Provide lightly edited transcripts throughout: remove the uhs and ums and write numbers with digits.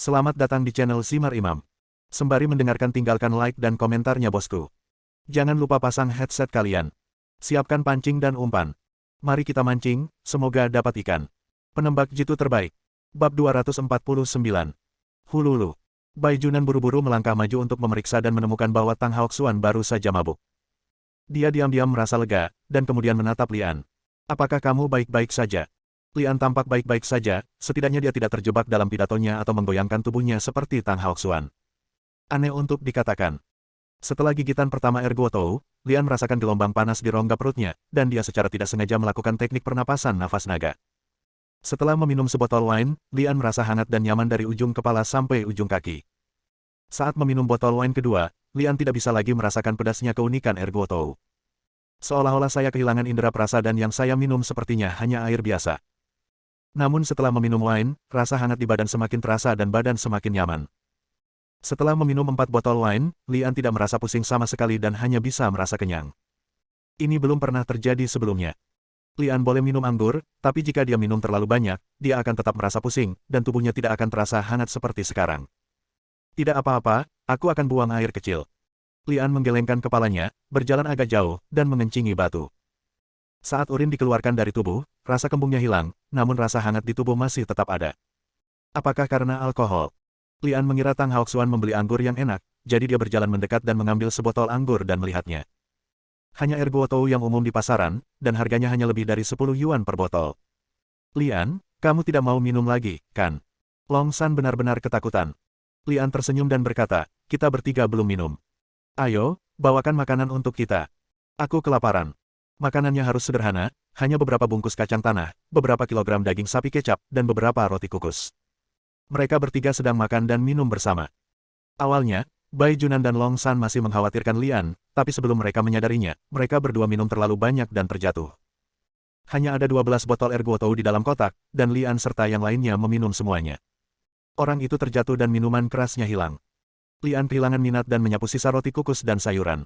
Selamat datang di channel Simar Imam. Sembari mendengarkan tinggalkan like dan komentarnya bosku. Jangan lupa pasang headset kalian. Siapkan pancing dan umpan. Mari kita mancing, semoga dapat ikan. Penembak jitu terbaik. Bab 249. Hululu. Bai Junan buru-buru melangkah maju untuk memeriksa dan menemukan bahwa Tang Haoxuan baru saja mabuk. Dia diam-diam merasa lega, dan kemudian menatap Lian. Apakah kamu baik-baik saja? Lian tampak baik-baik saja, setidaknya dia tidak terjebak dalam pidatonya atau menggoyangkan tubuhnya seperti Tang Haoxuan. Aneh untuk dikatakan. Setelah gigitan pertama Erguotou, Lian merasakan gelombang panas di rongga perutnya, dan dia secara tidak sengaja melakukan teknik pernapasan nafas naga. Setelah meminum sebotol wine, Lian merasa hangat dan nyaman dari ujung kepala sampai ujung kaki. Saat meminum botol wine kedua, Lian tidak bisa lagi merasakan pedasnya keunikan Erguotou. Seolah-olah saya kehilangan indera perasa dan yang saya minum sepertinya hanya air biasa. Namun setelah meminum wine, rasa hangat di badan semakin terasa dan badan semakin nyaman. Setelah meminum 4 botol wine, Lian tidak merasa pusing sama sekali dan hanya bisa merasa kenyang. Ini belum pernah terjadi sebelumnya. Lian boleh minum anggur, tapi jika dia minum terlalu banyak, dia akan tetap merasa pusing, dan tubuhnya tidak akan terasa hangat seperti sekarang. Tidak apa-apa, aku akan buang air kecil. Lian menggelengkan kepalanya, berjalan agak jauh, dan mengencingi batu. Saat urin dikeluarkan dari tubuh, rasa kembungnya hilang, namun rasa hangat di tubuh masih tetap ada. Apakah karena alkohol? Lian mengira Tang Haoxuan membeli anggur yang enak, jadi dia berjalan mendekat dan mengambil sebotol anggur dan melihatnya. Hanya Erguotou yang umum di pasaran, dan harganya hanya lebih dari 10 yuan per botol. Lian, kamu tidak mau minum lagi, kan? Long San benar-benar ketakutan. Lian tersenyum dan berkata, kita bertiga belum minum. Ayo, bawakan makanan untuk kita. Aku kelaparan. Makanannya harus sederhana, hanya beberapa bungkus kacang tanah, beberapa kilogram daging sapi kecap, dan beberapa roti kukus. Mereka bertiga sedang makan dan minum bersama. Awalnya, Bai Junan dan Long San masih mengkhawatirkan Lian, tapi sebelum mereka menyadarinya, mereka berdua minum terlalu banyak dan terjatuh. Hanya ada 12 botol Erguotou di dalam kotak, dan Lian serta yang lainnya meminum semuanya. Orang itu terjatuh dan minuman kerasnya hilang. Lian kehilangan minat dan menyapu sisa roti kukus dan sayuran.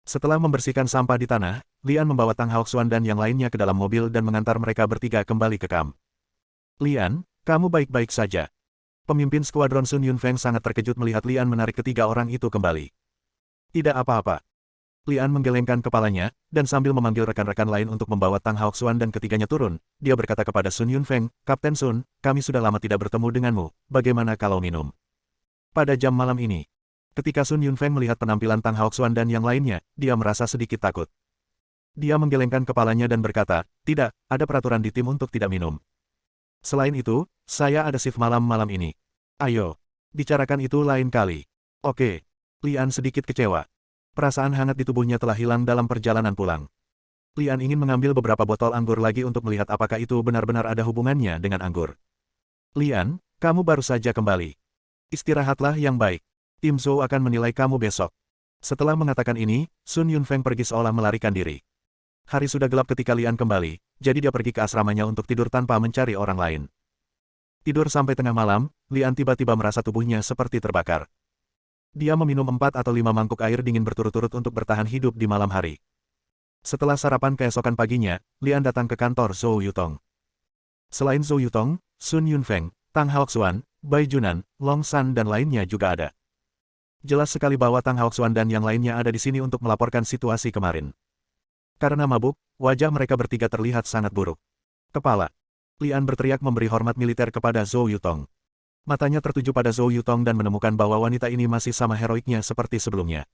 Setelah membersihkan sampah di tanah, Lian membawa Tang Haoxuan dan yang lainnya ke dalam mobil dan mengantar mereka bertiga kembali ke kamp. Lian, kamu baik-baik saja. Pemimpin skuadron Sun Yunfeng sangat terkejut melihat Lian menarik ketiga orang itu kembali. Tidak apa-apa. Lian menggelengkan kepalanya, dan sambil memanggil rekan-rekan lain untuk membawa Tang Haoxuan dan ketiganya turun, dia berkata kepada Sun Yunfeng, Kapten Sun, kami sudah lama tidak bertemu denganmu, bagaimana kalau minum? Pada jam malam ini. Ketika Sun Yunfeng melihat penampilan Tang Haoxuan dan yang lainnya, dia merasa sedikit takut. Dia menggelengkan kepalanya dan berkata, tidak, ada peraturan di tim untuk tidak minum. Selain itu, saya ada shift malam-malam ini. Ayo, bicarakan itu lain kali. Oke. Lian sedikit kecewa. Perasaan hangat di tubuhnya telah hilang dalam perjalanan pulang. Lian ingin mengambil beberapa botol anggur lagi untuk melihat apakah itu benar-benar ada hubungannya dengan anggur. Lian, kamu baru saja kembali. Istirahatlah yang baik. Tim Zhou akan menilai kamu besok. Setelah mengatakan ini, Sun Yunfeng pergi seolah melarikan diri. Hari sudah gelap ketika Lian kembali, jadi dia pergi ke asramanya untuk tidur tanpa mencari orang lain. Tidur sampai tengah malam, Lian tiba-tiba merasa tubuhnya seperti terbakar. Dia meminum 4 atau 5 mangkuk air dingin berturut-turut untuk bertahan hidup di malam hari. Setelah sarapan keesokan paginya, Lian datang ke kantor Zhou Yutong. Selain Zhou Yutong, Sun Yunfeng, Tang Haoxuan, Bai Junan, Long San dan lainnya juga ada. Jelas sekali bahwa Tang Haoxuan dan yang lainnya ada di sini untuk melaporkan situasi kemarin. Karena mabuk, wajah mereka bertiga terlihat sangat buruk. Kepala. Lian berteriak memberi hormat militer kepada Zhou Yutong. Matanya tertuju pada Zhou Yutong dan menemukan bahwa wanita ini masih sama heroiknya seperti sebelumnya.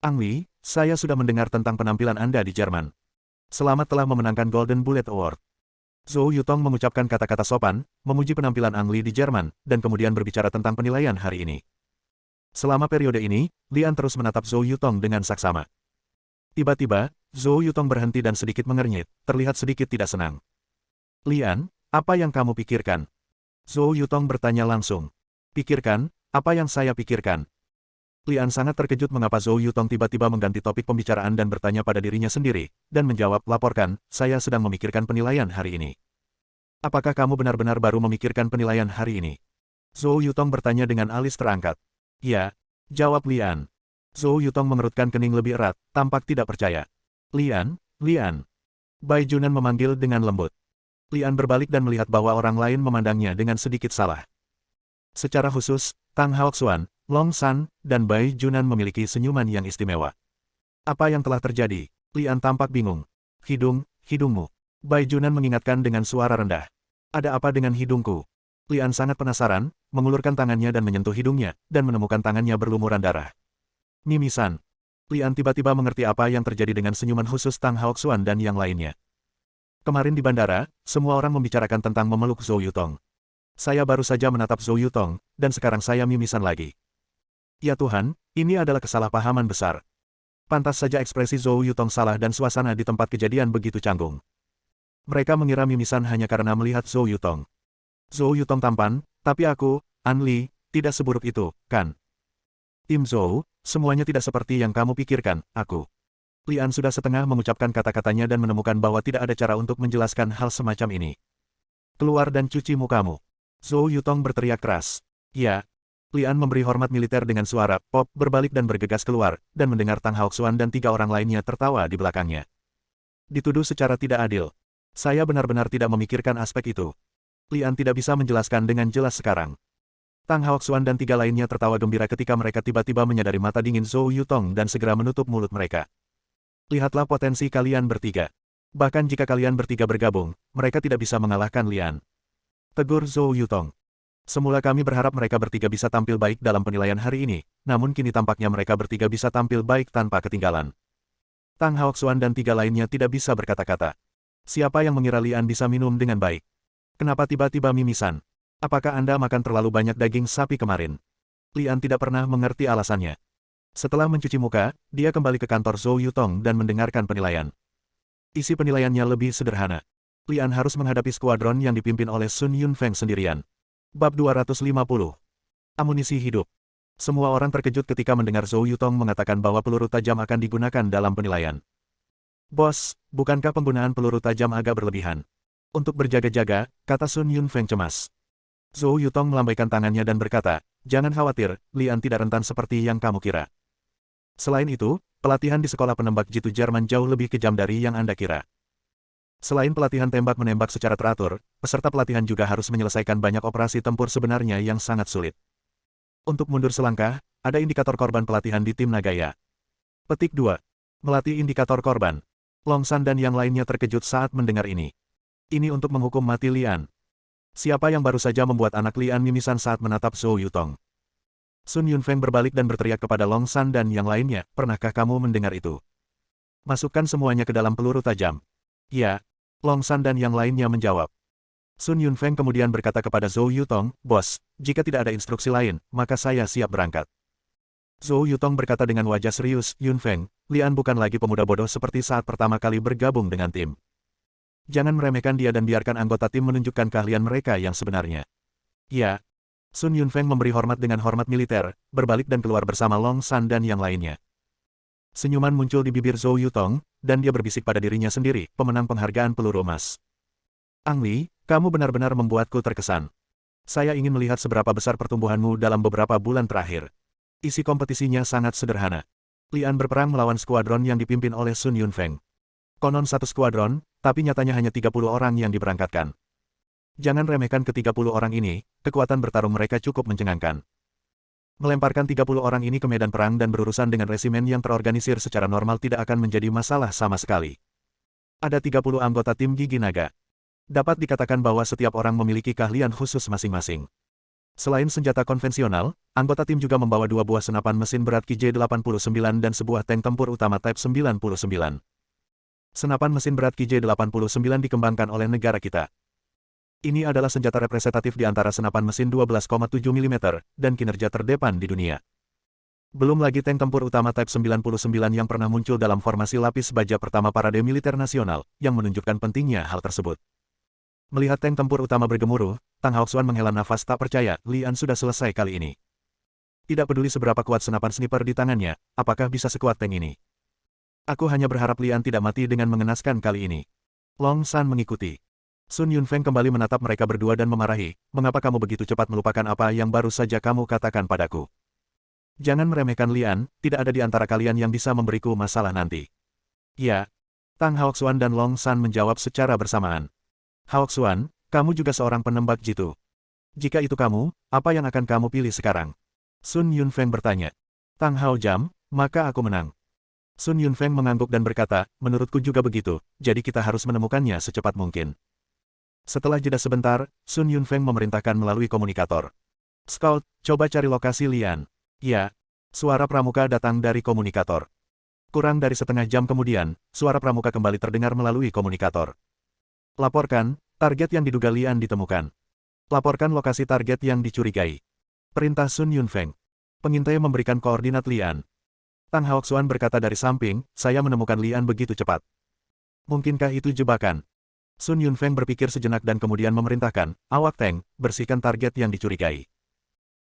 Ang Li, saya sudah mendengar tentang penampilan Anda di Jerman. Selamat telah memenangkan Golden Bullet Award. Zhou Yutong mengucapkan kata-kata sopan, memuji penampilan Ang Li di Jerman, dan kemudian berbicara tentang penilaian hari ini. Selama periode ini, Lian terus menatap Zhou Yutong dengan saksama. Tiba-tiba, Zhou Yutong berhenti dan sedikit mengernyit, terlihat sedikit tidak senang. Lian, apa yang kamu pikirkan? Zhou Yutong bertanya langsung. Pikirkan, apa yang saya pikirkan? Lian sangat terkejut mengapa Zhou Yutong tiba-tiba mengganti topik pembicaraan dan bertanya pada dirinya sendiri, dan menjawab, laporkan, saya sedang memikirkan penilaian hari ini. Apakah kamu benar-benar baru memikirkan penilaian hari ini? Zhou Yutong bertanya dengan alis terangkat. Ya, jawab Lian. Zhou Yutong mengerutkan kening lebih erat, tampak tidak percaya. Lian, Lian. Bai Junan memanggil dengan lembut. Lian berbalik dan melihat bahwa orang lain memandangnya dengan sedikit salah. Secara khusus, Tang Haoxuan, Long San, dan Bai Junan memiliki senyuman yang istimewa. Apa yang telah terjadi? Lian tampak bingung. Hidungmu. Bai Junan mengingatkan dengan suara rendah. Ada apa dengan hidungku? Lian sangat penasaran, mengulurkan tangannya dan menyentuh hidungnya, dan menemukan tangannya berlumuran darah. Mimisan. Lian tiba-tiba mengerti apa yang terjadi dengan senyuman khusus Tang Haoxuan dan yang lainnya. Kemarin di bandara, semua orang membicarakan tentang memeluk Zhou Yutong. Saya baru saja menatap Zhou Yutong, dan sekarang saya mimisan lagi. Ya Tuhan, ini adalah kesalahpahaman besar. Pantas saja ekspresi Zhou Yutong salah dan suasana di tempat kejadian begitu canggung. Mereka mengira mimisan hanya karena melihat Zhou Yutong. Zhou Yutong tampan, tapi aku, An Li, tidak seburuk itu, kan? Tim Zhou, semuanya tidak seperti yang kamu pikirkan, aku. Lian sudah setengah mengucapkan kata-katanya dan menemukan bahwa tidak ada cara untuk menjelaskan hal semacam ini. Keluar dan cuci mukamu. Zhou Yutong berteriak keras. Ya. Lian memberi hormat militer dengan suara pop, berbalik dan bergegas keluar, dan mendengar Tang Haoxuan dan 3 orang lainnya tertawa di belakangnya. Dituduh secara tidak adil. Saya benar-benar tidak memikirkan aspek itu. Lian tidak bisa menjelaskan dengan jelas sekarang. Tang Haoxuan dan 3 lainnya tertawa gembira ketika mereka tiba-tiba menyadari mata dingin Zhou Yutong dan segera menutup mulut mereka. Lihatlah potensi kalian bertiga. Bahkan jika kalian bertiga bergabung, mereka tidak bisa mengalahkan Lian. Tegur Zhou Yutong. Semula kami berharap mereka bertiga bisa tampil baik dalam penilaian hari ini, namun kini tampaknya mereka bertiga bisa tampil baik tanpa ketinggalan. Tang Haoxuan dan 3 lainnya tidak bisa berkata-kata. Siapa yang mengira Lian bisa minum dengan baik? Kenapa tiba-tiba mimisan? Apakah Anda makan terlalu banyak daging sapi kemarin? Lian tidak pernah mengerti alasannya. Setelah mencuci muka, dia kembali ke kantor Zhou Yutong dan mendengarkan penilaian. Isi penilaiannya lebih sederhana. Lian harus menghadapi skuadron yang dipimpin oleh Sun Yunfeng sendirian. Bab 250. Amunisi hidup. Semua orang terkejut ketika mendengar Zhou Yutong mengatakan bahwa peluru tajam akan digunakan dalam penilaian. Bos, bukankah penggunaan peluru tajam agak berlebihan? Untuk berjaga-jaga, kata Sun Yunfeng cemas. Zhou Yutong melambaikan tangannya dan berkata, jangan khawatir, Lian tidak rentan seperti yang kamu kira. Selain itu, pelatihan di sekolah penembak jitu Jerman jauh lebih kejam dari yang Anda kira. Selain pelatihan tembak-menembak secara teratur, peserta pelatihan juga harus menyelesaikan banyak operasi tempur sebenarnya yang sangat sulit. Untuk mundur selangkah, ada indikator korban pelatihan di tim Nagaya. Petik 2. Melatih indikator korban. Long San dan yang lainnya terkejut saat mendengar ini. Ini untuk menghukum mati Lian. Siapa yang baru saja membuat anak Lian mimisan saat menatap Zhou Yutong? Sun Yunfeng berbalik dan berteriak kepada Long San dan yang lainnya, pernahkah kamu mendengar itu? Masukkan semuanya ke dalam peluru tajam. Ya. Long San dan yang lainnya menjawab. Sun Yunfeng kemudian berkata kepada Zhou Yutong, bos, jika tidak ada instruksi lain, maka saya siap berangkat. Zhou Yutong berkata dengan wajah serius, Yunfeng, Lian bukan lagi pemuda bodoh seperti saat pertama kali bergabung dengan tim. Jangan meremehkan dia dan biarkan anggota tim menunjukkan keahlian mereka yang sebenarnya. Ya. Sun Yunfeng memberi hormat dengan hormat militer, berbalik dan keluar bersama Long San dan yang lainnya. Senyuman muncul di bibir Zhou Yutong, dan dia berbisik pada dirinya sendiri, pemenang penghargaan peluru emas. Ang Li, kamu benar-benar membuatku terkesan. Saya ingin melihat seberapa besar pertumbuhanmu dalam beberapa bulan terakhir. Isi kompetisinya sangat sederhana. Lian berperang melawan skuadron yang dipimpin oleh Sun Yunfeng. Konon 1 skuadron, tapi nyatanya hanya 30 orang yang diberangkatkan. Jangan remehkan ke-30 orang ini, kekuatan bertarung mereka cukup mencengangkan. Melemparkan 30 orang ini ke medan perang dan berurusan dengan resimen yang terorganisir secara normal tidak akan menjadi masalah sama sekali. Ada 30 anggota tim Gigi Naga. Dapat dikatakan bahwa setiap orang memiliki keahlian khusus masing-masing. Selain senjata konvensional, anggota tim juga membawa 2 buah senapan mesin berat KJ-89 dan sebuah tank tempur utama Type 99. Senapan mesin berat KJ-89 dikembangkan oleh negara kita. Ini adalah senjata representatif di antara senapan mesin 12,7 mm, dan kinerja terdepan di dunia. Belum lagi tank tempur utama Type 99 yang pernah muncul dalam formasi lapis baja pertama Parade Militer Nasional, yang menunjukkan pentingnya hal tersebut. Melihat tank tempur utama bergemuruh, Tang Haoxuan menghela nafas tak percaya, Lian sudah selesai kali ini. Tidak peduli seberapa kuat senapan sniper di tangannya, apakah bisa sekuat tank ini? Aku hanya berharap Lian tidak mati dengan mengenaskan kali ini. Long San mengikuti. Sun Yunfeng kembali menatap mereka berdua dan memarahi, mengapa kamu begitu cepat melupakan apa yang baru saja kamu katakan padaku? Jangan meremehkan Lian, tidak ada di antara kalian yang bisa memberiku masalah nanti. Ya. Tang Haoxuan dan Long San menjawab secara bersamaan. Haoxuan, kamu juga seorang penembak jitu. Jika itu kamu, apa yang akan kamu pilih sekarang? Sun Yunfeng bertanya. Tang Hao jam, maka aku menang. Sun Yunfeng mengangguk dan berkata, menurutku juga begitu, jadi kita harus menemukannya secepat mungkin. Setelah jeda sebentar, Sun Yunfeng memerintahkan melalui komunikator. Scout, coba cari lokasi Lian. Ya. Suara pramuka datang dari komunikator. Kurang dari setengah jam kemudian, suara pramuka kembali terdengar melalui komunikator. Laporkan, target yang diduga Lian ditemukan. Laporkan lokasi target yang dicurigai. Perintah Sun Yunfeng. Pengintai memberikan koordinat Lian. Tang Haoxuan berkata dari samping, saya menemukan Lian begitu cepat. Mungkinkah itu jebakan? Sun Yunfeng berpikir sejenak dan kemudian memerintahkan, awak Teng, bersihkan target yang dicurigai.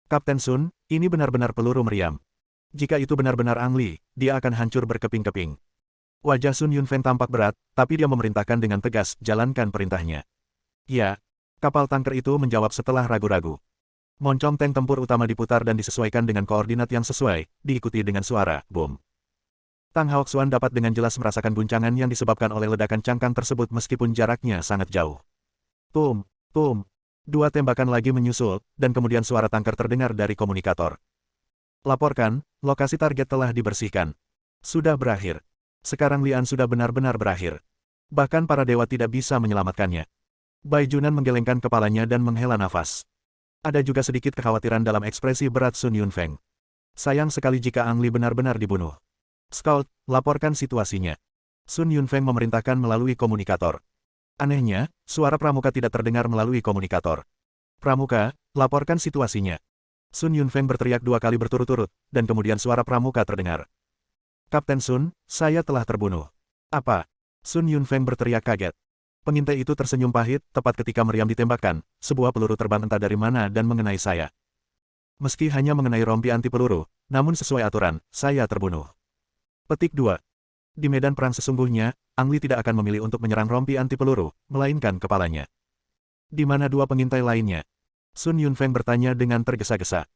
Kapten Sun, ini benar-benar peluru meriam. Jika itu benar-benar Ang Li, dia akan hancur berkeping-keping. Wajah Sun Yunfeng tampak berat, tapi dia memerintahkan dengan tegas, jalankan perintahnya. Ya. Kapal tanker itu menjawab setelah ragu-ragu. Moncong tank tempur utama diputar dan disesuaikan dengan koordinat yang sesuai, diikuti dengan suara bom. Tang Haoxuan dapat dengan jelas merasakan guncangan yang disebabkan oleh ledakan cangkang tersebut meskipun jaraknya sangat jauh. Tum, tum. Dua tembakan lagi menyusul, dan kemudian suara tanker terdengar dari komunikator. Laporkan, lokasi target telah dibersihkan. Sudah berakhir. Sekarang Lian sudah benar-benar berakhir. Bahkan para dewa tidak bisa menyelamatkannya. Bai Junan menggelengkan kepalanya dan menghela nafas. Ada juga sedikit kekhawatiran dalam ekspresi berat Sun Yunfeng. Sayang sekali jika Ang Li benar-benar dibunuh. Scout, laporkan situasinya. Sun Yunfeng memerintahkan melalui komunikator. Anehnya, suara pramuka tidak terdengar melalui komunikator. Pramuka, laporkan situasinya. Sun Yunfeng berteriak 2 kali berturut-turut, dan kemudian suara pramuka terdengar. Kapten Sun, saya telah terbunuh. Apa? Sun Yunfeng berteriak kaget. Pengintai itu tersenyum pahit, tepat ketika meriam ditembakkan, sebuah peluru terbang entah dari mana dan mengenai saya. Meski hanya mengenai rompi anti peluru, namun sesuai aturan, saya terbunuh. Petik 2. Di medan perang sesungguhnya, Ang Li tidak akan memilih untuk menyerang rompi anti peluru, melainkan kepalanya. Di mana 2 pengintai lainnya? Sun Yunfeng bertanya dengan tergesa-gesa.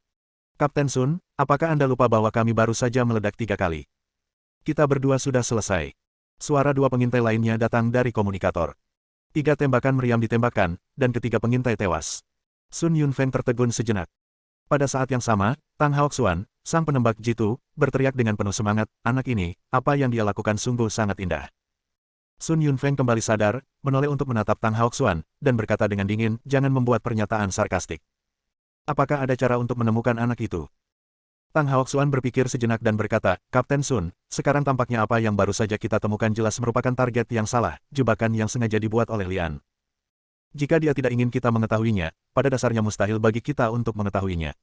Kapten Sun, apakah Anda lupa bahwa kami baru saja meledak 3 kali? Kita berdua sudah selesai. Suara 2 pengintai lainnya datang dari komunikator. 3 tembakan meriam ditembakkan, dan ketiga pengintai tewas. Sun Yunfeng tertegun sejenak. Pada saat yang sama, Tang Haoxuan, sang penembak jitu, berteriak dengan penuh semangat, anak ini, apa yang dia lakukan sungguh sangat indah. Sun Yunfeng kembali sadar, menoleh untuk menatap Tang Haoxuan, dan berkata dengan dingin, jangan membuat pernyataan sarkastik. Apakah ada cara untuk menemukan anak itu? Tang Haoxuan berpikir sejenak dan berkata, Kapten Sun, sekarang tampaknya apa yang baru saja kita temukan jelas merupakan target yang salah, jebakan yang sengaja dibuat oleh Lian. Jika dia tidak ingin kita mengetahuinya, pada dasarnya mustahil bagi kita untuk mengetahuinya.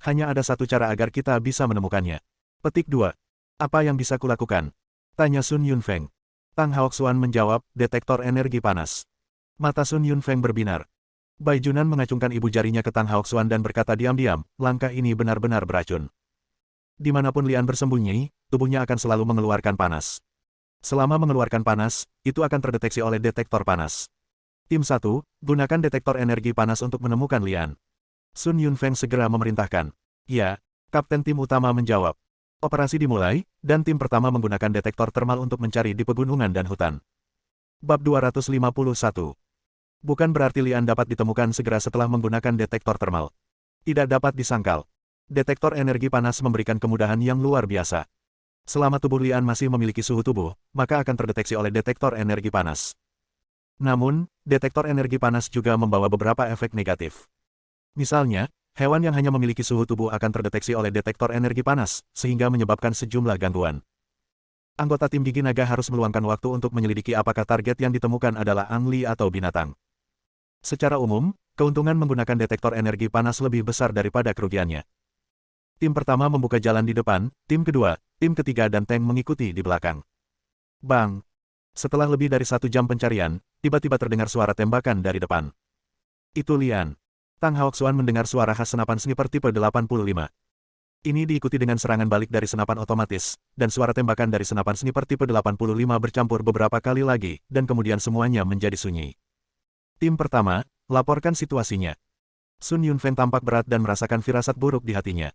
Hanya ada satu cara agar kita bisa menemukannya. Petik 2. Apa yang bisa kulakukan? Tanya Sun Yunfeng. Tang Haoxuan menjawab, detektor energi panas. Mata Sun Yunfeng berbinar. Bai Junan mengacungkan ibu jarinya ke Tang Haoxuan dan berkata diam-diam, langkah ini benar-benar beracun. Dimanapun Lian bersembunyi, tubuhnya akan selalu mengeluarkan panas. Selama mengeluarkan panas, itu akan terdeteksi oleh detektor panas. Tim 1, gunakan detektor energi panas untuk menemukan Lian. Sun Yunfeng segera memerintahkan. Ya, Kapten tim utama menjawab. Operasi dimulai, dan tim pertama menggunakan detektor termal untuk mencari di pegunungan dan hutan. Bab 251. Bukan berarti Lian dapat ditemukan segera setelah menggunakan detektor termal. Tidak dapat disangkal. Detektor energi panas memberikan kemudahan yang luar biasa. Selama tubuh Lian masih memiliki suhu tubuh, maka akan terdeteksi oleh detektor energi panas. Namun, detektor energi panas juga membawa beberapa efek negatif. Misalnya, hewan yang hanya memiliki suhu tubuh akan terdeteksi oleh detektor energi panas, sehingga menyebabkan sejumlah gangguan. Anggota tim Gigi Naga harus meluangkan waktu untuk menyelidiki apakah target yang ditemukan adalah Ang Li atau binatang. Secara umum, keuntungan menggunakan detektor energi panas lebih besar daripada kerugiannya. Tim pertama membuka jalan di depan, tim kedua, tim ketiga dan tank mengikuti di belakang. Bang! Setelah lebih dari 1 jam pencarian, tiba-tiba terdengar suara tembakan dari depan. Itu Lian. Tang Haoxuan mendengar suara khas senapan sniper tipe 85. Ini diikuti dengan serangan balik dari senapan otomatis, dan suara tembakan dari senapan sniper tipe 85 bercampur beberapa kali lagi, dan kemudian semuanya menjadi sunyi. Tim pertama, laporkan situasinya. Sun Yunfeng tampak berat dan merasakan firasat buruk di hatinya.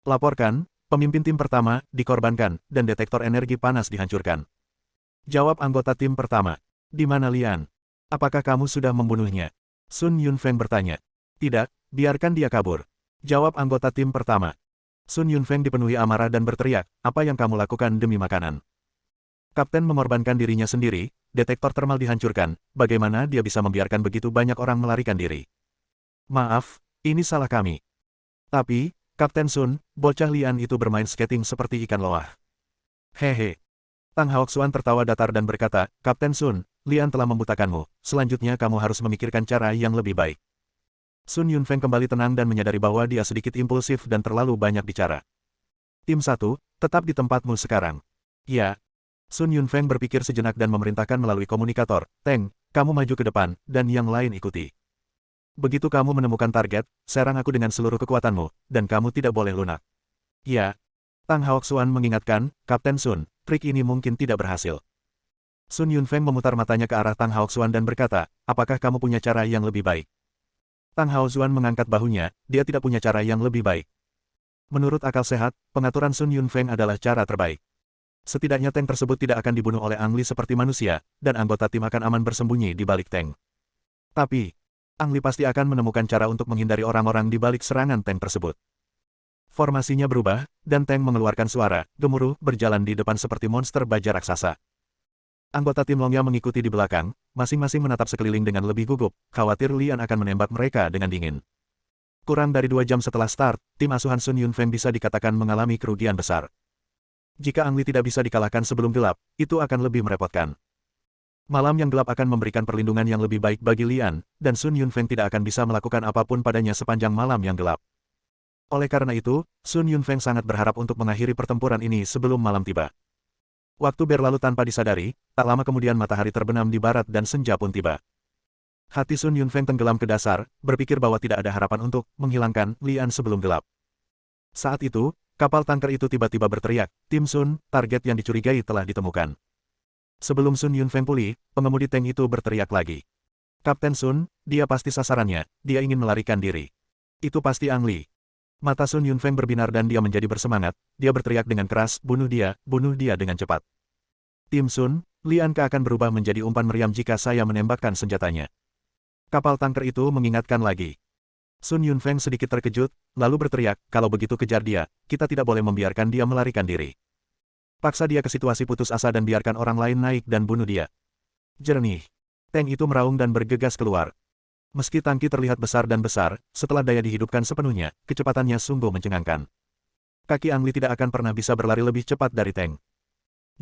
Laporkan, pemimpin tim pertama, dikorbankan, dan detektor energi panas dihancurkan. Jawab anggota tim pertama. Di mana Lian? Apakah kamu sudah membunuhnya? Sun Yunfeng bertanya. Tidak, biarkan dia kabur. Jawab anggota tim pertama. Sun Yunfeng dipenuhi amarah dan berteriak, apa yang kamu lakukan demi makanan? Kapten mengorbankan dirinya sendiri, detektor termal dihancurkan, bagaimana dia bisa membiarkan begitu banyak orang melarikan diri? Maaf, ini salah kami. Tapi, Kapten Sun, bocah Lian itu bermain skating seperti ikan loah. Hehe. Tang Haoxuan tertawa datar dan berkata, Kapten Sun, Lian telah membutakanmu, selanjutnya kamu harus memikirkan cara yang lebih baik. Sun Yunfeng kembali tenang dan menyadari bahwa dia sedikit impulsif dan terlalu banyak bicara. Tim 1, tetap di tempatmu sekarang. Ya. Sun Yunfeng berpikir sejenak dan memerintahkan melalui komunikator, Teng, kamu maju ke depan, dan yang lain ikuti. Begitu kamu menemukan target, serang aku dengan seluruh kekuatanmu, dan kamu tidak boleh lunak. Ya. Tang Haoxuan mengingatkan, Kapten Sun, trik ini mungkin tidak berhasil. Sun Yunfeng memutar matanya ke arah Tang Haoxuan dan berkata, apakah kamu punya cara yang lebih baik? Tang Haoxuan mengangkat bahunya, dia tidak punya cara yang lebih baik. Menurut akal sehat, pengaturan Sun Yunfeng adalah cara terbaik. Setidaknya tank tersebut tidak akan dibunuh oleh Ang Li seperti manusia, dan anggota tim akan aman bersembunyi di balik tank. Tapi, Ang Li pasti akan menemukan cara untuk menghindari orang-orang di balik serangan tank tersebut. Formasinya berubah, dan tank mengeluarkan suara, gemuruh, berjalan di depan seperti monster baja raksasa. Anggota tim Longya mengikuti di belakang, masing-masing menatap sekeliling dengan lebih gugup, khawatir Lian akan menembak mereka dengan dingin. Kurang dari 2 jam setelah start, tim asuhan Sun Yunfeng bisa dikatakan mengalami kerugian besar. Jika Ang Li tidak bisa dikalahkan sebelum gelap, itu akan lebih merepotkan. Malam yang gelap akan memberikan perlindungan yang lebih baik bagi Lian, dan Sun Yunfeng tidak akan bisa melakukan apapun padanya sepanjang malam yang gelap. Oleh karena itu, Sun Yunfeng sangat berharap untuk mengakhiri pertempuran ini sebelum malam tiba. Waktu berlalu tanpa disadari, tak lama kemudian matahari terbenam di barat dan senja pun tiba. Hati Sun Yunfeng tenggelam ke dasar, berpikir bahwa tidak ada harapan untuk menghilangkan Lian sebelum gelap. Saat itu, kapal tanker itu tiba-tiba berteriak, Tim Sun, target yang dicurigai telah ditemukan. Sebelum Sun Yunfeng pulih, pengemudi tank itu berteriak lagi. Kapten Sun, dia pasti sasarannya, dia ingin melarikan diri. Itu pasti Ang Li. Mata Sun Yunfeng berbinar dan dia menjadi bersemangat, dia berteriak dengan keras, bunuh dia dengan cepat. Tim Sun, Lian Ke akan berubah menjadi umpan meriam jika saya menembakkan senjatanya. Kapal tanker itu mengingatkan lagi. Sun Yunfeng sedikit terkejut, lalu berteriak, kalau begitu kejar dia, kita tidak boleh membiarkan dia melarikan diri. Paksa dia ke situasi putus asa dan biarkan orang lain naik dan bunuh dia. Jernih. Tank itu meraung dan bergegas keluar. Meski tangki terlihat besar dan besar, setelah daya dihidupkan sepenuhnya, kecepatannya sungguh mencengangkan. Kaki Ang Li tidak akan pernah bisa berlari lebih cepat dari tank.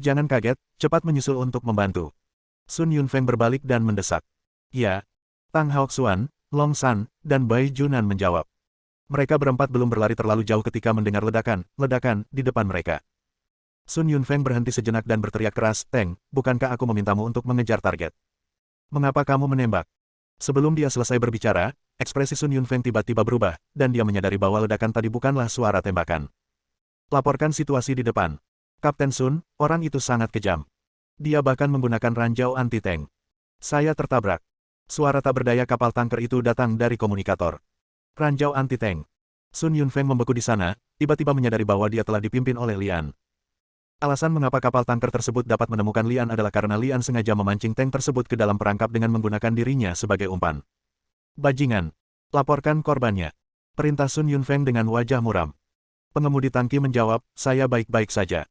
Jangan kaget, cepat menyusul untuk membantu. Sun Yunfeng berbalik dan mendesak. Ya. Tang Haoxuan, Long San, dan Bai Junan menjawab. Mereka berempat belum berlari terlalu jauh ketika mendengar ledakan di depan mereka. Sun Yunfeng berhenti sejenak dan berteriak keras, Teng, bukankah aku memintamu untuk mengejar target? Mengapa kamu menembak? Sebelum dia selesai berbicara, ekspresi Sun Yunfeng tiba-tiba berubah, dan dia menyadari bahwa ledakan tadi bukanlah suara tembakan. Laporkan situasi di depan. Kapten Sun, orang itu sangat kejam. Dia bahkan menggunakan ranjau anti-tank. Saya tertabrak. Suara tak berdaya kapal tanker itu datang dari komunikator. Ranjau anti-tank. Sun Yunfeng membeku di sana, tiba-tiba menyadari bahwa dia telah dipimpin oleh Lian. Alasan mengapa kapal tanker tersebut dapat menemukan Lian adalah karena Lian sengaja memancing tank tersebut ke dalam perangkap dengan menggunakan dirinya sebagai umpan. Bajingan. Laporkan korbannya. Perintah Sun Yunfeng dengan wajah muram. Pengemudi tangki menjawab, saya baik-baik saja.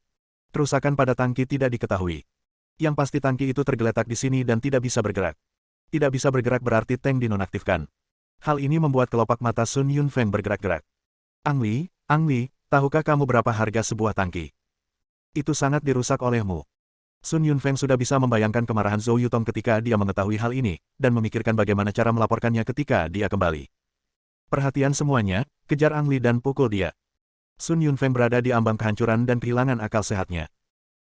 Kerusakan pada tangki tidak diketahui. Yang pasti tangki itu tergeletak di sini dan tidak bisa bergerak. Tidak bisa bergerak berarti tank dinonaktifkan. Hal ini membuat kelopak mata Sun Yunfeng bergerak-gerak. Ang Li, tahukah kamu berapa harga sebuah tangki? Itu sangat dirusak olehmu. Sun Yunfeng sudah bisa membayangkan kemarahan Zhou Yutong ketika dia mengetahui hal ini, dan memikirkan bagaimana cara melaporkannya ketika dia kembali. Perhatian semuanya, kejar Ang Li dan pukul dia. Sun Yunfeng berada di ambang kehancuran dan kehilangan akal sehatnya.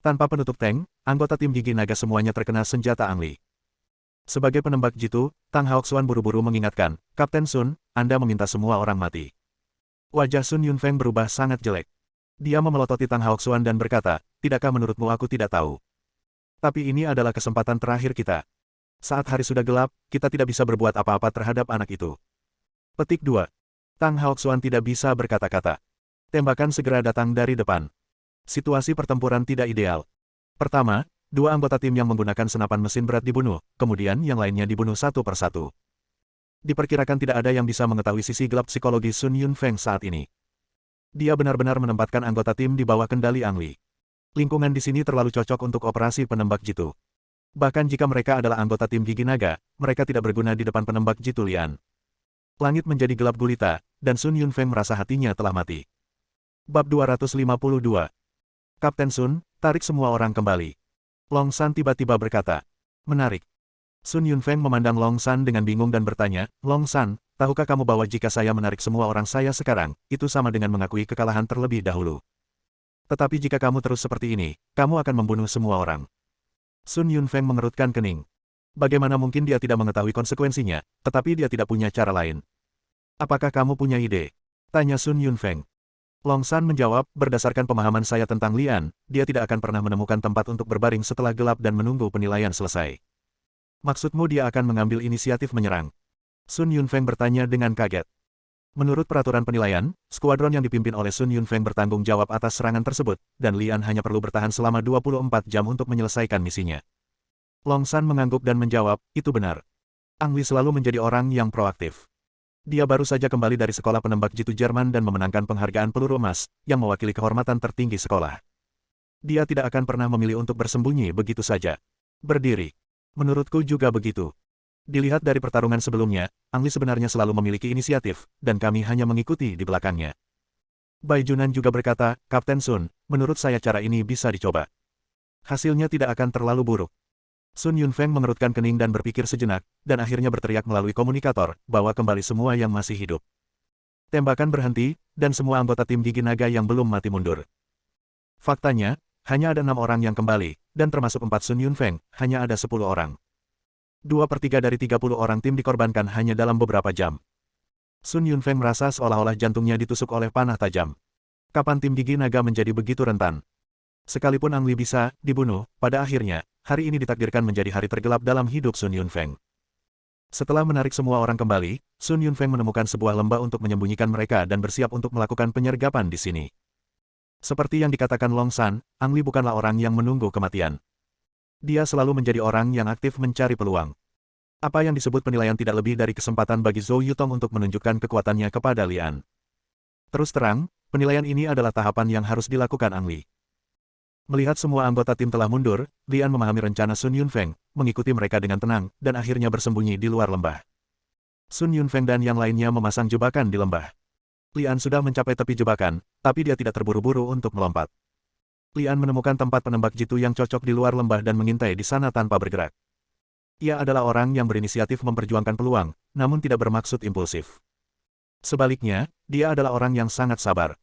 Tanpa penutup tank, anggota tim gigi naga semuanya terkena senjata Ang Li. Sebagai penembak jitu, Tang Haoxuan buru-buru mengingatkan, Kapten Sun, Anda meminta semua orang mati. Wajah Sun Yunfeng berubah sangat jelek. Dia memelototi Tang Haoxuan dan berkata, tidakkah menurutmu aku tidak tahu? Tapi ini adalah kesempatan terakhir kita. Saat hari sudah gelap, kita tidak bisa berbuat apa-apa terhadap anak itu. Petik 2. Tang Haoxuan tidak bisa berkata-kata. Tembakan segera datang dari depan. Situasi pertempuran tidak ideal. Pertama, 2 anggota tim yang menggunakan senapan mesin berat dibunuh, kemudian yang lainnya dibunuh satu persatu. Diperkirakan tidak ada yang bisa mengetahui sisi gelap psikologi Sun Yunfeng saat ini. Dia benar-benar menempatkan anggota tim di bawah kendali Ang Li. Lingkungan di sini terlalu cocok untuk operasi penembak jitu. Bahkan jika mereka adalah anggota tim Gigi Naga, mereka tidak berguna di depan penembak jitu Lian. Langit menjadi gelap gulita, dan Sun Yunfeng merasa hatinya telah mati. Bab 252. Kapten Sun, tarik semua orang kembali. Long San tiba-tiba berkata. Menarik. Sun Yunfeng memandang Long San dengan bingung dan bertanya, Long San, tahukah kamu bahwa jika saya menarik semua orang saya sekarang, itu sama dengan mengakui kekalahan terlebih dahulu. Tetapi jika kamu terus seperti ini, kamu akan membunuh semua orang. Sun Yunfeng mengerutkan kening. Bagaimana mungkin dia tidak mengetahui konsekuensinya, tetapi dia tidak punya cara lain. Apakah kamu punya ide? Tanya Sun Yunfeng. Long San menjawab, berdasarkan pemahaman saya tentang Lian, dia tidak akan pernah menemukan tempat untuk berbaring setelah gelap dan menunggu penilaian selesai. Maksudmu dia akan mengambil inisiatif menyerang? Sun Yunfeng bertanya dengan kaget. Menurut peraturan penilaian, skuadron yang dipimpin oleh Sun Yunfeng bertanggung jawab atas serangan tersebut, dan Lian hanya perlu bertahan selama 24 jam untuk menyelesaikan misinya. Long San mengangguk dan menjawab, itu benar. Ang Li selalu menjadi orang yang proaktif. Dia baru saja kembali dari sekolah penembak jitu Jerman dan memenangkan penghargaan peluru emas, yang mewakili kehormatan tertinggi sekolah. Dia tidak akan pernah memilih untuk bersembunyi begitu saja. Berdiri. Menurutku juga begitu. Dilihat dari pertarungan sebelumnya, Ang Li sebenarnya selalu memiliki inisiatif, dan kami hanya mengikuti di belakangnya. Bai Junan juga berkata, Kapten Sun, menurut saya cara ini bisa dicoba. Hasilnya tidak akan terlalu buruk. Sun Yunfeng mengerutkan kening dan berpikir sejenak, dan akhirnya berteriak melalui komunikator, bahwa kembali semua yang masih hidup. Tembakan berhenti, dan semua anggota tim Gigi Naga yang belum mati mundur. Faktanya, hanya ada 6 orang yang kembali, dan termasuk 4 Sun Yunfeng, hanya ada 10 orang. 2/3 dari 30 orang tim dikorbankan hanya dalam beberapa jam. Sun Yunfeng merasa seolah-olah jantungnya ditusuk oleh panah tajam. Kapan tim Gigi Naga menjadi begitu rentan? Sekalipun Ang Li bisa dibunuh, pada akhirnya, hari ini ditakdirkan menjadi hari tergelap dalam hidup Sun Yunfeng. Setelah menarik semua orang kembali, Sun Yunfeng menemukan sebuah lembah untuk menyembunyikan mereka dan bersiap untuk melakukan penyergapan di sini. Seperti yang dikatakan Long San, Ang Li bukanlah orang yang menunggu kematian. Dia selalu menjadi orang yang aktif mencari peluang. Apa yang disebut penilaian tidak lebih dari kesempatan bagi Zhou Yutong untuk menunjukkan kekuatannya kepada Lian. Terus terang, penilaian ini adalah tahapan yang harus dilakukan Ang Li. Melihat semua anggota tim telah mundur, Lian memahami rencana Sun Yunfeng, mengikuti mereka dengan tenang, dan akhirnya bersembunyi di luar lembah. Sun Yunfeng dan yang lainnya memasang jebakan di lembah. Lian sudah mencapai tepi jebakan, tapi dia tidak terburu-buru untuk melompat. Lian menemukan tempat penembak jitu yang cocok di luar lembah dan mengintai di sana tanpa bergerak. Ia adalah orang yang berinisiatif memperjuangkan peluang, namun tidak bermaksud impulsif. Sebaliknya, dia adalah orang yang sangat sabar.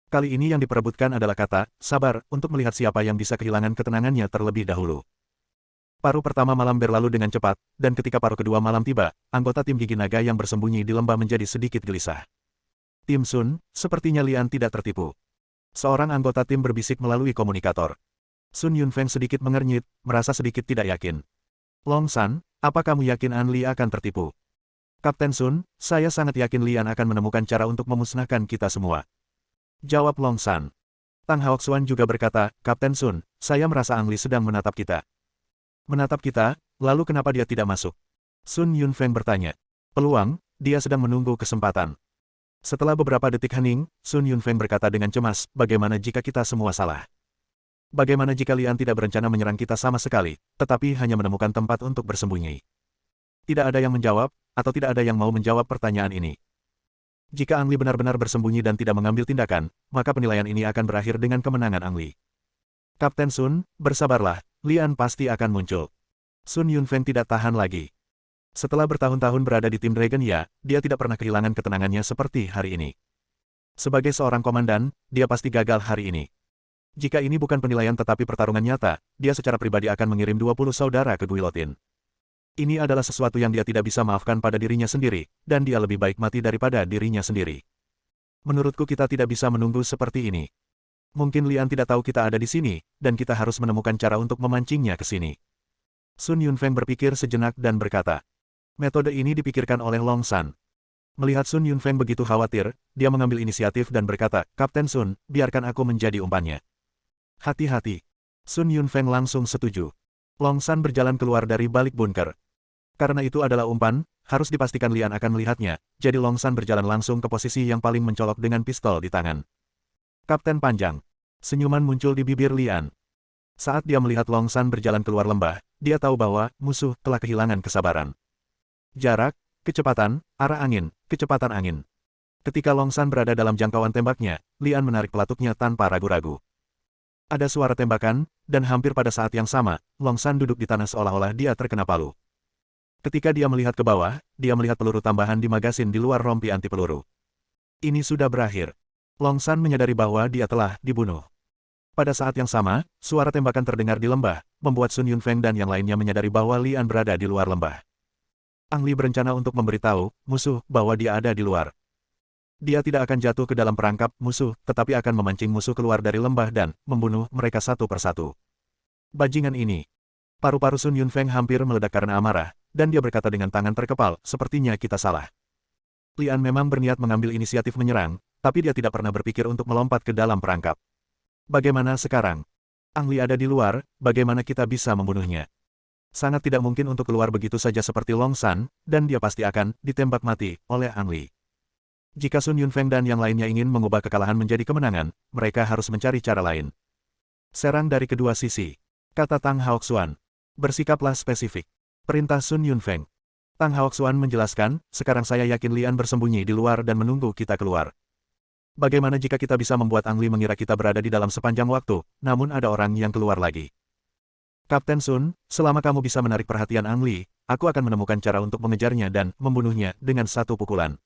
Kali ini yang diperebutkan adalah kata, sabar, untuk melihat siapa yang bisa kehilangan ketenangannya terlebih dahulu. Paruh pertama malam berlalu dengan cepat, dan ketika paruh kedua malam tiba, anggota tim Gigi Naga yang bersembunyi di lembah menjadi sedikit gelisah. Tim Sun, sepertinya Lian tidak tertipu. Seorang anggota tim berbisik melalui komunikator. Sun Yunfeng sedikit mengernyit, merasa sedikit tidak yakin. Long San, apa kamu yakin An Li akan tertipu? Kapten Sun, saya sangat yakin Lian akan menemukan cara untuk memusnahkan kita semua. Jawab Long San. Tang Haoxuan juga berkata, Kapten Sun, saya merasa Ang Li sedang menatap kita. Menatap kita, lalu kenapa dia tidak masuk? Sun Yunfeng bertanya. Peluang, dia sedang menunggu kesempatan. Setelah beberapa detik hening, Sun Yunfeng berkata dengan cemas, bagaimana jika kita semua salah? Bagaimana jika Lian tidak berencana menyerang kita sama sekali, tetapi hanya menemukan tempat untuk bersembunyi? Tidak ada yang menjawab, atau tidak ada yang mau menjawab pertanyaan ini. Jika Ang Li benar-benar bersembunyi dan tidak mengambil tindakan, maka penilaian ini akan berakhir dengan kemenangan Ang Li. Kapten Sun, bersabarlah, Lian pasti akan muncul. Sun Yunfeng tidak tahan lagi. Setelah bertahun-tahun berada di tim Dragon Ya, dia tidak pernah kehilangan ketenangannya seperti hari ini. Sebagai seorang komandan, dia pasti gagal hari ini. Jika ini bukan penilaian tetapi pertarungan nyata, dia secara pribadi akan mengirim 20 saudara ke Guillotin. Ini adalah sesuatu yang dia tidak bisa maafkan pada dirinya sendiri, dan dia lebih baik mati daripada dirinya sendiri. Menurutku kita tidak bisa menunggu seperti ini. Mungkin Lian tidak tahu kita ada di sini, dan kita harus menemukan cara untuk memancingnya ke sini. Sun Yunfeng berpikir sejenak dan berkata. Metode ini dipikirkan oleh Long San. Melihat Sun Yunfeng begitu khawatir, dia mengambil inisiatif dan berkata, Kapten Sun, biarkan aku menjadi umpannya. Hati-hati. Sun Yunfeng langsung setuju. Long San berjalan keluar dari balik bunker. Karena itu adalah umpan, harus dipastikan Lian akan melihatnya, jadi Long San berjalan langsung ke posisi yang paling mencolok dengan pistol di tangan. Kapten Panjang. Senyuman muncul di bibir Lian. Saat dia melihat Long San berjalan keluar lembah, dia tahu bahwa musuh telah kehilangan kesabaran. Jarak, kecepatan, arah angin, kecepatan angin. Ketika Long San berada dalam jangkauan tembaknya, Lian menarik pelatuknya tanpa ragu-ragu. Ada suara tembakan, dan hampir pada saat yang sama, Long San duduk di tanah seolah-olah dia terkena palu. Ketika dia melihat ke bawah, dia melihat peluru tambahan di magasin di luar rompi anti peluru. Ini sudah berakhir. Long San menyadari bahwa dia telah dibunuh. Pada saat yang sama, suara tembakan terdengar di lembah, membuat Sun Yunfeng dan yang lainnya menyadari bahwa Lian berada di luar lembah. Ang Li berencana untuk memberitahu musuh bahwa dia ada di luar. Dia tidak akan jatuh ke dalam perangkap musuh, tetapi akan memancing musuh keluar dari lembah dan membunuh mereka satu persatu. Bajingan ini. Paru-paru Sun Yunfeng hampir meledak karena amarah, dan dia berkata dengan tangan terkepal, sepertinya kita salah. Lian memang berniat mengambil inisiatif menyerang, tapi dia tidak pernah berpikir untuk melompat ke dalam perangkap. Bagaimana sekarang? Ang Li ada di luar, bagaimana kita bisa membunuhnya? Sangat tidak mungkin untuk keluar begitu saja seperti Long San, dan dia pasti akan ditembak mati oleh Ang Li. Jika Sun Yunfeng dan yang lainnya ingin mengubah kekalahan menjadi kemenangan, mereka harus mencari cara lain. Serang dari kedua sisi. Kata Tang Haoxuan. Bersikaplah spesifik. Perintah Sun Yunfeng. Tang Haoxuan menjelaskan, sekarang saya yakin Lian bersembunyi di luar dan menunggu kita keluar. Bagaimana jika kita bisa membuat Ang Li mengira kita berada di dalam sepanjang waktu, namun ada orang yang keluar lagi? Kapten Sun, selama kamu bisa menarik perhatian Ang Li, aku akan menemukan cara untuk mengejarnya dan membunuhnya dengan satu pukulan.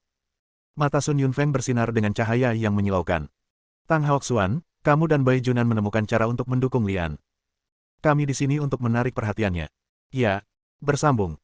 Mata Sun Yunfeng bersinar dengan cahaya yang menyilaukan. Tang Haoxuan, kamu dan Bai Junan menemukan cara untuk mendukung Lian. Kami di sini untuk menarik perhatiannya. Ya, bersambung.